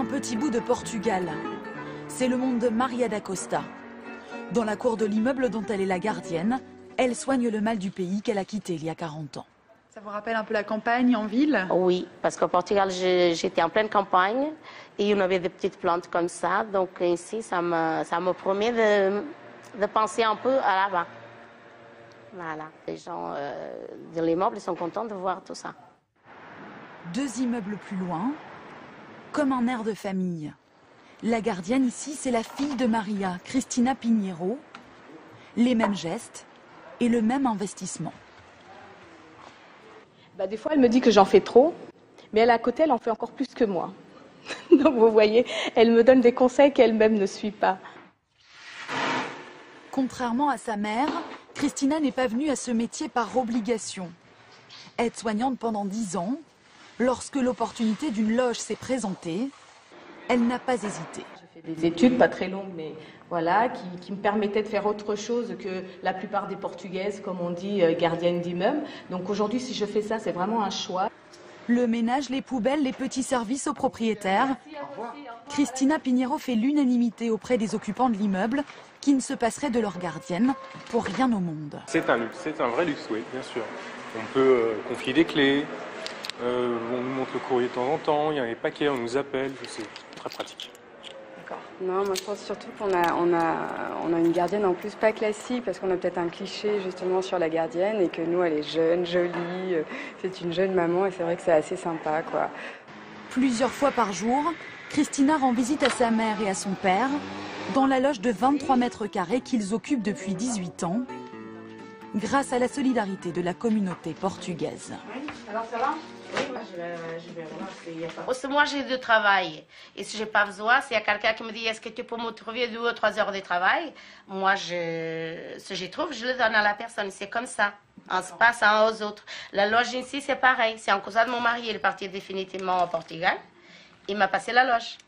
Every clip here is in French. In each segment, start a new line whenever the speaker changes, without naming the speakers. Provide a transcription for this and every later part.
petit bout de Portugal. C'est le monde de Maria da Costa. Dans la cour de l'immeuble dont elle est la gardienne, elle soigne le mal du pays qu'elle a quitté il y a 40 ans.
Ça vous rappelle un peu la campagne en ville?
Oui, parce qu'au Portugal, j'étais en pleine campagne et on avait des petites plantes comme ça. Donc ici, ça me promet de penser un peu à là-bas. Voilà, les gens de l'immeuble sont contents de voir tout ça.
2 immeubles plus loin, comme un air de famille. La gardienne ici, c'est la fille de Maria, Cristina Pinheiro. Les mêmes gestes et le même investissement.
Des fois, elle me dit que j'en fais trop, mais elle, à côté, elle en fait encore plus que moi. Donc, vous voyez, elle me donne des conseils qu'elle-même ne suit pas.
Contrairement à sa mère, Cristina n'est pas venue à ce métier par obligation. Aide-soignante pendant 10 ans, lorsque l'opportunité d'une loge s'est présentée, elle n'a pas hésité.
J'ai fait des études, pas très longues, mais voilà, qui me permettaient de faire autre chose que la plupart des Portugaises, comme on dit, gardiennes d'immeubles. Donc aujourd'hui, si je fais ça, c'est vraiment un choix.
Le ménage, les poubelles, les petits services aux propriétaires. Cristina Pinheiro fait l'unanimité auprès des occupants de l'immeuble qui ne se passeraient de leur gardienne pour rien au monde.
C'est un luxe, c'est un vrai luxe, oui, bien sûr. On peut confier des clés, on nous montre le courrier de temps en temps, il y a des paquets, on nous appelle, c'est très pratique.
Non, moi je pense surtout qu'on a une gardienne en plus pas classique parce qu'on a peut-être un cliché justement sur la gardienne et que nous elle est jeune, jolie, c'est une jeune maman et c'est vrai que c'est assez sympa quoi.
Plusieurs fois par jour, Cristina rend visite à sa mère et à son père dans la loge de 23 mètres carrés qu'ils occupent depuis 18 ans grâce à la solidarité de la communauté portugaise.
Alors ça va? Oui, moi je vais voir. Moi j'ai du travail et si j'ai pas besoin, s'il y a quelqu'un qui me dit est-ce que tu peux me trouver 2 ou 3 heures de travail, moi si j'y trouve, je le donne à la personne. C'est comme ça. On se passe un aux autres. La loge ici c'est pareil. C'est un cousin de mon mari, il est parti définitivement au Portugal. Il m'a passé la loge.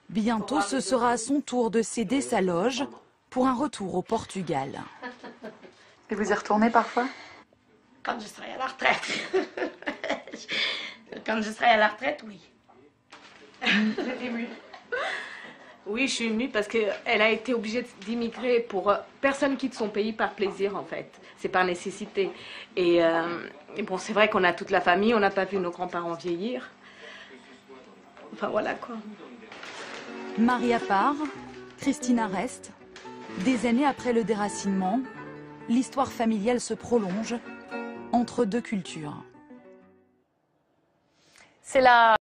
Bientôt, ce sera à son tour de céder sa loge pour un retour au Portugal.
Et vous y retournez parfois?
Quand je serai à la retraite. Quand je serai à la retraite, oui.
Vous êtes émue? Oui, je suis émue parce qu'elle a été obligée d'immigrer pour... Personne quitte son pays par plaisir, en fait. C'est par nécessité. Et bon, c'est vrai qu'on a toute la famille, on n'a pas vu nos grands-parents vieillir. Enfin, voilà, quoi.
Maria part, Cristina reste. Des années après le déracinement, l'histoire familiale se prolonge entre 2 cultures.
C'est la